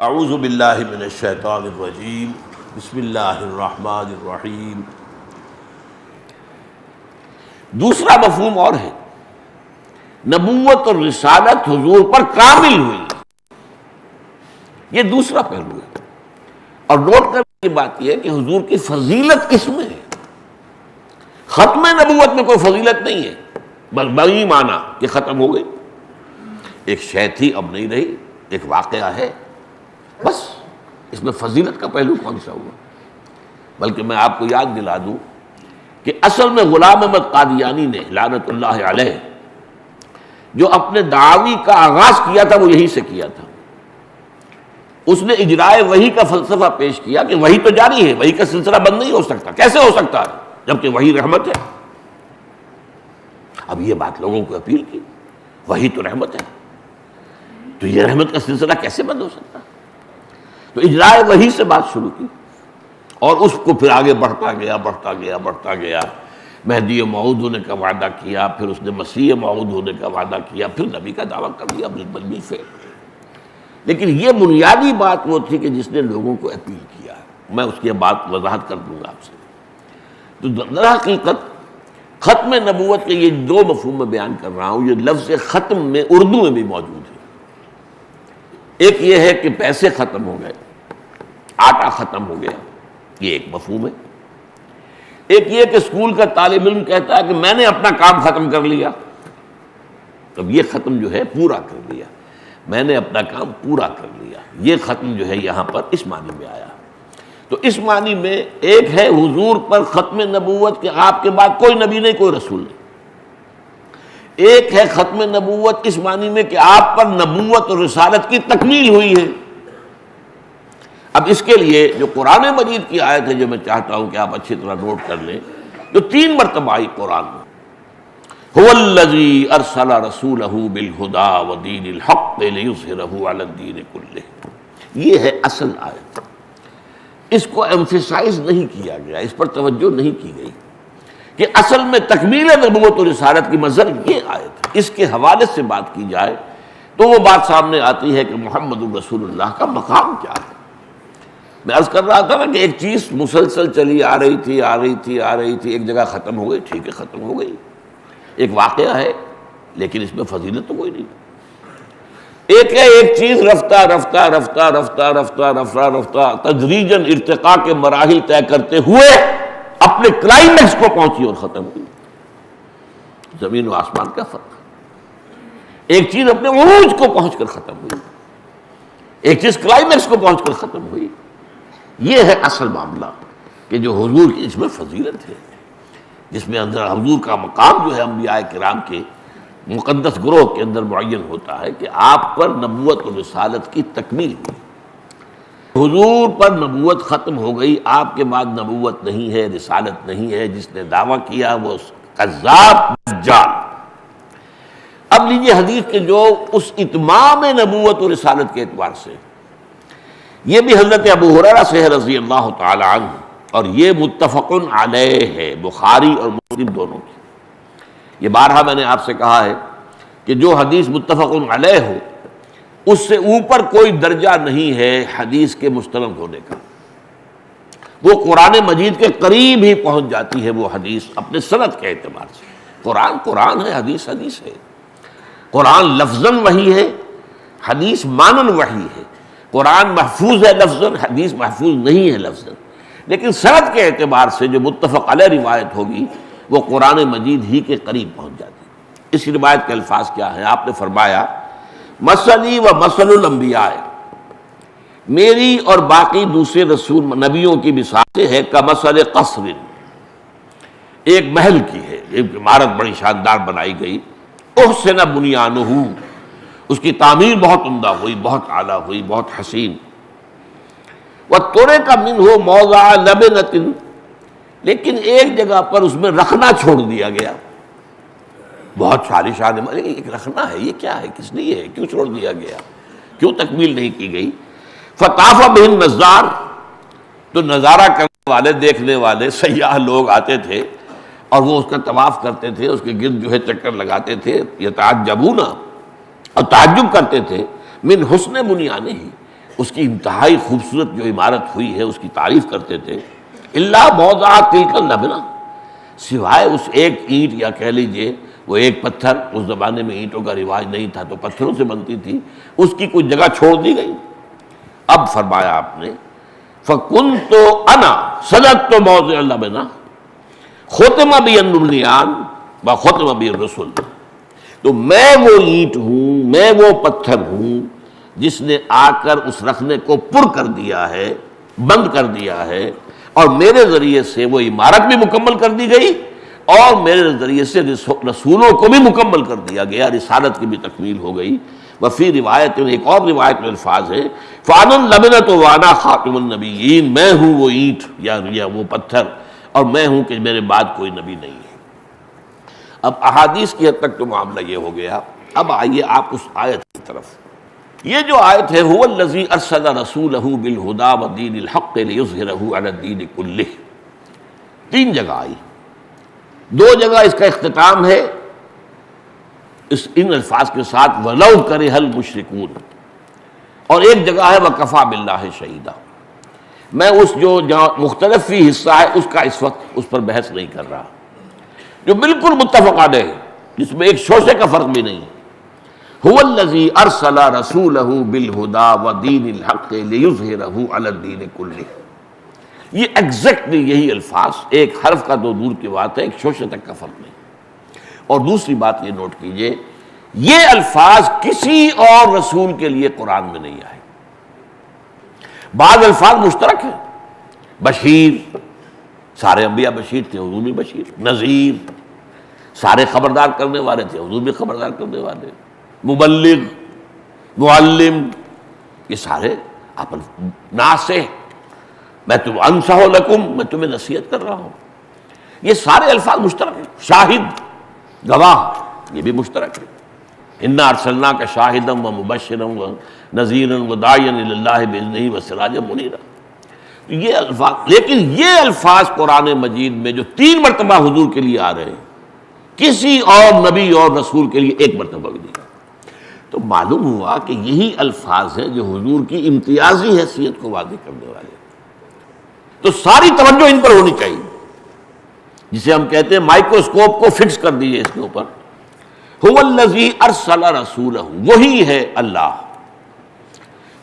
اعوذ باللہ من الشیطان الرجیم بسم اللہ الرحمن الرحیم۔ دوسرا مفہوم اور ہے، نبوت اور رسالت حضور پر کامل ہوئی، یہ دوسرا پہلو ہے۔ اور نوٹ کرنے کی بات یہ ہے کہ حضور کی فضیلت کس میں ہے؟ ختم نبوت میں کوئی فضیلت نہیں ہے، بس بڑی معنی کہ ختم ہو گئی، ایک شے تھی اب نہیں رہی، ایک واقعہ ہے، بس اس میں فضیلت کا پہلو کون سا ہوا؟ بلکہ میں آپ کو یاد دلا دوں کہ اصل میں غلام احمد قادیانی نے لعنت اللہ علیہ جو اپنے دعوی کا آغاز کیا تھا وہ یہی سے کیا تھا۔ اس نے اجرائے وحی کا فلسفہ پیش کیا کہ وحی تو جاری ہے، وحی کا سلسلہ بند نہیں ہو سکتا، کیسے ہو سکتا ہے جبکہ وحی رحمت ہے؟ اب یہ بات لوگوں کو اپیل کی، وحی تو رحمت ہے، تو یہ رحمت کا سلسلہ کیسے بند ہو سکتا؟ تو اجرائے وحی سے بات شروع کی اور اس کو پھر آگے بڑھتا گیا۔ مہدی موعود ہونے کا وعدہ کیا، پھر اس نے مسیح موعود ہونے کا وعدہ کیا، پھر نبی کا دعویٰ کر دیا بالفعل۔ لیکن یہ بنیادی بات وہ تھی کہ جس نے لوگوں کو اپیل کیا، میں اس کی بات وضاحت کر دوں گا آپ سے۔ تو در حقیقت ختم نبوت کے یہ دو مفہوم میں بیان کر رہا ہوں، یہ لفظ ختم میں اردو میں بھی موجود ہے۔ ایک یہ ہے کہ پیسے ختم ہو گئے، آٹا ختم ہو گیا، یہ ایک مفہوم ہے۔ ایک یہ کہ اسکول کا طالب علم کہتا ہے کہ میں نے اپنا کام ختم کر لیا، اب یہ ختم جو ہے پورا کر لیا، میں نے اپنا کام پورا کر لیا، یہ ختم جو ہے یہاں پر اس معنی میں آیا۔ تو اس معنی میں ایک ہے حضور پر ختم نبوت کہ آپ کے بعد کوئی نبی نہیں، کوئی رسول نہیں۔ ایک ہے ختم نبوت اس معنی میں کہ آپ پر نبوت اور رسالت کی تکمیل ہوئی ہے۔ اب اس کے لیے جو قرآن مجید کی آیت ہے جو میں چاہتا ہوں کہ آپ اچھی طرح نوٹ کر لیں، جو 3 مرتبہ آئی قرآن میں، هو الذی ارسل رسولہ بالہدی ودین الحق لیظہرہ علی الدین کلہ، یہ ہے اصل آیت۔ اس کو ایمفیسائز نہیں کیا گیا، اس پر توجہ نہیں کی گئی کہ اصل میں تکمیل نبوت و رسالت کی مظہر یہ آیت ہے۔ اس کے حوالے سے بات کی جائے تو وہ بات سامنے آتی ہے کہ محمد الرسول اللہ کا مقام کیا ہے۔ میں عرض کر رہا تھا نا کہ ایک چیز مسلسل چلی آ رہی تھی، ایک جگہ ختم ہو گئی، ٹھیک ہے ختم ہو گئی، ایک واقعہ ہے، لیکن اس میں فضیلت تو کوئی نہیں۔ ایک ہے ایک چیز رفتہ تدریجاً ارتقاء کے مراحل طے کرتے ہوئے اپنے کلائمیکس کو پہنچی اور ختم ہوئی، زمین و آسمان کا فرق۔ ایک چیز اپنے عروج کو پہنچ کر ختم ہوئی، ایک چیز کلائمیکس کو پہنچ کر ختم ہوئی۔ یہ ہے اصل معاملہ کہ جو حضور کی اس میں فضیلت ہے، جس میں اندر حضور کا مقام جو ہے انبیاء کرام کے مقدس گروہ کے اندر معین ہوتا ہے کہ آپ پر نبوت و رسالت کی تکمیل ہوئی۔ حضور پر نبوت ختم ہو گئی، آپ کے بعد نبوت نہیں ہے، رسالت نہیں ہے، جس نے دعویٰ کیا وہ کذاب دجال۔ اب لیجیے حدیث کے جو اس اتمام نبوت و رسالت کے اعتبار سے، یہ بھی حضرت ابو ہریرہ سے ہے رضی اللہ تعالی عنہ، اور یہ متفق علیہ ہے، بخاری اور مسلم دونوں کی۔ یہ بارہا میں نے آپ سے کہا ہے کہ جو حدیث متفق علیہ ہو اس سے اوپر کوئی درجہ نہیں ہے حدیث کے مستند ہونے کا، وہ قرآن مجید کے قریب ہی پہنچ جاتی ہے وہ حدیث اپنے سند کے اعتبار سے۔ قرآن قرآن ہے، حدیث حدیث ہے۔ قرآن لفظاً وحی ہے، حدیث مانن وحی ہے۔ قرآن محفوظ ہے لفظاً، حدیث محفوظ نہیں ہے لفظاً، لیکن سند کے اعتبار سے جو متفق علیہ روایت ہوگی وہ قرآن مجید ہی کے قریب پہنچ جاتی ہے۔ اس روایت کے الفاظ کیا ہیں؟ آپ نے فرمایا مثلی و مثل الانبیاء، میری اور باقی دوسرے رسول نبیوں کی مثال ہے کمثل قصر، ایک محل کی ہے، ایک عمارت بڑی شاندار بنائی گئی، احسن بنیانہ، اس کی تعمیر بہت عمدہ ہوئی، بہت اعلیٰ ہوئی، بہت حسین، وَتُرِكَ مِنْهُ مَوْضِعَ لَبْنَةٍ، لیکن ایک جگہ پر اس میں رکھنا چھوڑ دیا گیا، بہت شان ایک رکھنا ہے، یہ کیا ہے، کس لیے ہے، کیوں چھوڑ دیا گیا، کیوں تکمیل نہیں کی گئی؟ فَطَافَ بِهِ النَّظَّارُ، تو نظارہ کرنے والے، دیکھنے والے سیاح لوگ آتے تھے اور وہ اس کا طواف کرتے تھے، اس کے گرد جو ہے چکر لگاتے تھے، یتعجبون، اور تعجب کرتے تھے، من حسن بنیانہ، اس کی انتہائی خوبصورت جو عمارت ہوئی ہے اس کی تعریف کرتے تھے، الا موضع تلک اللبنہ، سوائے اس ایک اینٹ یا کہہ لیجئے وہ ایک پتھر، اس زمانے میں اینٹوں کا رواج نہیں تھا تو پتھروں سے بنتی تھی، اس کی کوئی جگہ چھوڑ دی گئی۔ اب فرمایا آپ نے فَكُنْتُ أَنَا صَدَدْتُ مَوْضِعَ اللَّبْنَةِ خُتِمَ بِي النُّبْيَانِ وَخُتِمَ بِي الرُّسُلُ، تو میں وہ اینٹ ہوں، میں وہ پتھر ہوں جس نے آ کر اس رخنے کو پر کر دیا ہے، بند کر دیا ہے، اور میرے ذریعے سے وہ عمارت بھی مکمل کر دی گئی اور میرے ذریعے سے رسولوں کو بھی مکمل کر دیا گیا، رسالت کی بھی تکمیل ہو گئی۔ وفی روایت، ایک اور روایت میں الفاظ ہے فَأَنَا اللَّبْنَةُ وَأَنَا خَاتِمُ النَّبِيِّينَ، میں ہوں وہ اینٹ یا وہ پتھر اور میں ہوں کہ میرے بعد کوئی نبی نہیں ہے۔ اب احادیث کی حد تک تو معاملہ یہ ہو گیا، اب آئیے آپ اس آیت کی طرف۔ یہ جو آیت ہے هُوَ الَّذِي أَرْسَلَ رَسُولَهُ بِالْهُدَىٰ وَدِينِ الْحَقِّ لِيُظْهِرَهُ عَلَى الدِّينِ كُلِّهِ، تین جگہ آئی، دو جگہ اس کا اختتام ہے ان الفاظ کے ساتھ وَلَوْ كَرِهَ الْمُشْرِكُونَ، اور ایک جگہ ہے وَكَفَىٰ بِاللَّهِ شَهِيدًا۔ میں اس جو مختلف فی حصہ ہے اس کا اس وقت اس پر بحث نہیں کر رہا، جو بالکل متفق علیہ ہے، جس میں ایک شوشے کا فرق بھی نہیں ہے۔ هو الذی ارسل رسولہ بالہدی ودین الحق لیظہرہ علی الدین کلہ، یہ ایگزیکٹلی یہی الفاظ، ایک حرف کا دو دور کی بات ہے، ایک شوشے تک کا فرق نہیں۔ اور دوسری بات یہ نوٹ کیجئے، یہ الفاظ کسی اور رسول کے لیے قرآن میں نہیں آئے۔ بعض الفاظ مشترک ہیں، بشیر، سارے انبیاء بشیر تھے، حضور بھی بشیر، نذیر، سارے خبردار کرنے والے تھے، حضور بھی خبردار کرنے والے، مبلغ، معلم، یہ سارے آپ ناصح، میں تم انصح لکم، میں تمہیں نصیحت کر رہا ہوں، یہ سارے الفاظ مشترک ہیں۔ شاہد، گواہ، یہ بھی مشترک ہے، انا ارسلناک شاہدا ومبشرا ونذیرا وداعیا الی اللہ باذنہ وسراجا منیرا، یہ الفاظ، لیکن یہ الفاظ قرآن مجید میں جو تین مرتبہ حضور کے لیے آ رہے ہیں، کسی اور نبی اور رسول کے لیے ایک مرتبہ بھی نہیں۔ تو معلوم ہوا کہ یہی الفاظ ہیں جو حضور کی امتیازی حیثیت کو واضح کرنے والے ہیں۔ تو ساری توجہ ان پر ہونی چاہیے، جسے ہم کہتے ہیں مائکروسکوپ کو فکس کر دیجئے اس کے اوپر۔ هو الذی ارسل رسولہ، وہی ہے اللہ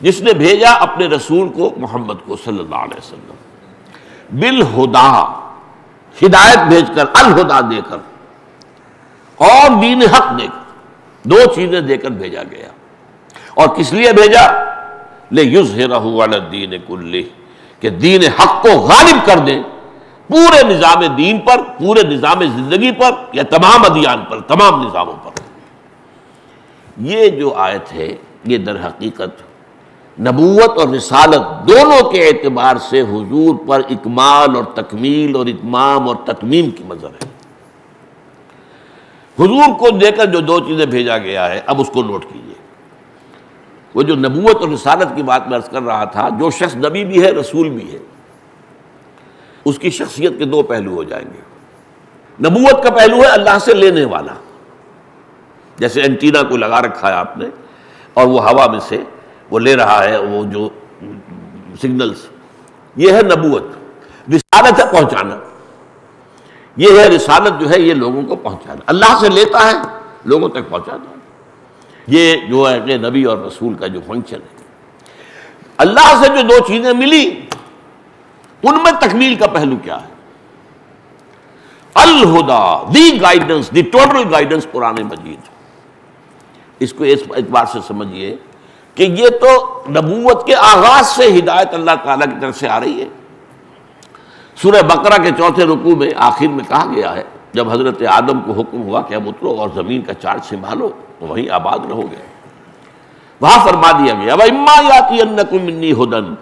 جس نے بھیجا اپنے رسول کو، محمد کو صلی اللہ علیہ وسلم، بالہدیٰ، ہدایت بھیج کر، الہدیٰ دے کر، اور دین حق دے کر، دو چیزیں دے کر بھیجا گیا۔ اور کس لیے بھیجا؟ لیظہرہ علی الدین کلہ، کہ دین حق کو غالب کر دیں پورے نظام دین پر، پورے نظام زندگی پر، یا تمام ادیان پر، تمام نظاموں پر۔ یہ جو آیت ہے یہ در حقیقت نبوت اور رسالت دونوں کے اعتبار سے حضور پر اکمال اور تکمیل اور اتمام اور تتمیم کی مظہر ہے۔ حضور کو دے کر جو دو چیزیں بھیجا گیا ہے، اب اس کو نوٹ کیجئے۔ وہ جو نبوت اور رسالت کی بات میں عرض کر رہا تھا، جو شخص نبی بھی ہے رسول بھی ہے، اس کی شخصیت کے دو پہلو ہو جائیں گے۔ نبوت کا پہلو ہے اللہ سے لینے والا، جیسے اینٹینا کو لگا رکھا ہے آپ نے اور وہ ہوا میں سے وہ لے رہا ہے وہ جو سگنلز، یہ ہے نبوت۔ رسالت ہے پہنچانا، یہ ہے رسالت جو ہے یہ لوگوں کو پہنچانا، اللہ سے لیتا ہے لوگوں تک پہنچانا، یہ جو ہے کہ نبی اور رسول کا جو فنکشن ہے۔ اللہ سے جو دو چیزیں ملی ان میں تکمیل کا پہلو کیا ہے؟ الہدیٰ، the guidance, the total guidance Quran Majeed. اس کو اس اعتبار سے سمجھیے کہ یہ تو نبوت کے آغاز سے ہدایت اللہ تعالیٰ کی طرف سے آ رہی ہے۔ سورہ بقرہ کے چوتھے رکوع میں آخر میں کہا گیا ہے، جب حضرت آدم کو حکم ہوا کہ اب اترو اور زمین کا چارج سنبھالو تو وہیں آباد رہو گے، وہاں فرما دیا گیا وَإِمَّا يَأْتِيَنَّكُم مِّنِّي هُدًى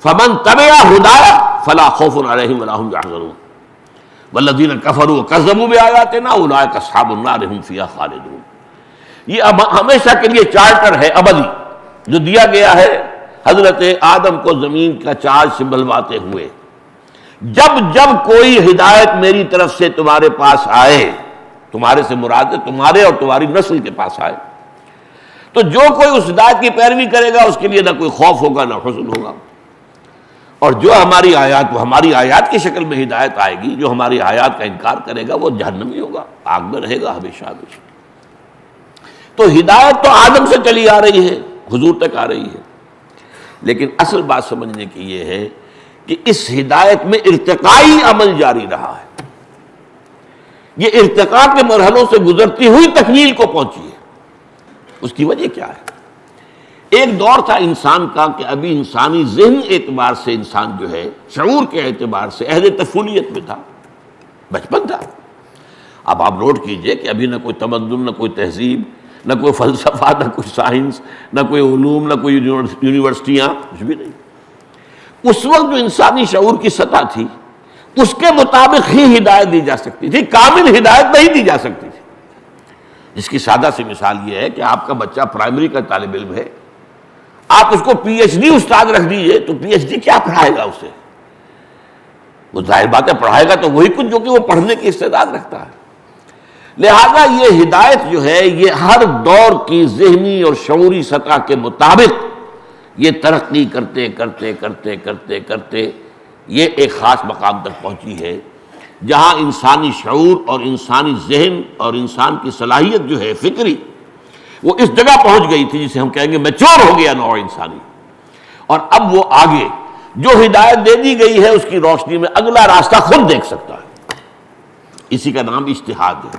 فَمَن تَبِعَ هُدَايَ فَلَا خَوْفٌ عَلَيْهِمْ وَلَا هُمْ يَحْزَنُونَ وَالَّذِينَ كَفَرُوا وَكَذَّبُوا بِآيَاتِنَا أُولَٰئِكَ أَصْحَابُ النَّارِ هُمْ فِيهَا خَالِدُونَ۔ یہ ہمیشہ کے لیے چارٹر ہے ابدی جو دیا گیا ہے حضرت آدم کو زمین کا چارج سنبھلواتے ہوئے۔ جب جب کوئی ہدایت میری طرف سے تمہارے پاس آئے، تمہارے سے مراد ہے تمہارے اور تمہاری نسل کے پاس آئے، تو جو کوئی اس ہدایت کی پیروی کرے گا اس کے لیے نہ کوئی خوف ہوگا نہ حزن ہوگا، اور جو ہماری آیات، وہ ہماری آیات کی شکل میں ہدایت آئے گی، جو ہماری آیات کا انکار کرے گا وہ جہنمی ہوگا، آگ میں رہے گا ہمیشہ ہمیشہ۔ تو ہدایت تو آدم سے چلی آ رہی ہے، حضور تک آ رہی ہے، لیکن اصل بات سمجھنے کی یہ ہے کہ اس ہدایت میں ارتقائی عمل جاری رہا ہے، یہ ارتقاء کے مرحلوں سے گزرتی ہوئی تکمیل کو پہنچی ہے۔ اس کی وجہ کیا ہے؟ ایک دور تھا انسان کا کہ ابھی انسانی ذہن اعتبار سے انسان جو ہے شعور کے اعتبار سے عہد طفولیت میں تھا، بچپن تھا۔ اب آپ نوٹ کیجئے کہ ابھی نہ کوئی تمدن، نہ کوئی تہذیب، نہ کوئی فلسفہ، نہ کوئی سائنس، نہ کوئی علوم، نہ کوئی یونیورسٹیاں، کچھ بھی نہیں۔ اس وقت جو انسانی شعور کی سطح تھی اس کے مطابق ہی ہدایت دی جا سکتی تھی، کامل ہدایت نہیں دی جا سکتی تھی۔ جس کی سادہ سی مثال یہ ہے کہ آپ کا بچہ پرائمری کا طالب علم ہے، آپ اس کو پی ایچ ڈی استاد رکھ دیجئے تو پی ایچ ڈی کیا پڑھائے گا اسے؟ وہ ظاہر بات ہے پڑھائے گا تو وہی کچھ جو کہ وہ پڑھنے کی استعداد رکھتا ہے۔ لہذا یہ ہدایت جو ہے یہ ہر دور کی ذہنی اور شعوری سطح کے مطابق یہ ترقی کرتے کرتے کرتے کرتے کرتے یہ ایک خاص مقام تک پہنچی ہے جہاں انسانی شعور اور انسانی ذہن اور انسان کی صلاحیت جو ہے فکری، وہ اس جگہ پہنچ گئی تھی جسے ہم کہیں گے میچور ہو گیا نوع انسانی، اور اب وہ آگے جو ہدایت دے دی گئی ہے اس کی روشنی میں اگلا راستہ خود دیکھ سکتا ہے۔ اسی کا نام اجتہاد ہے۔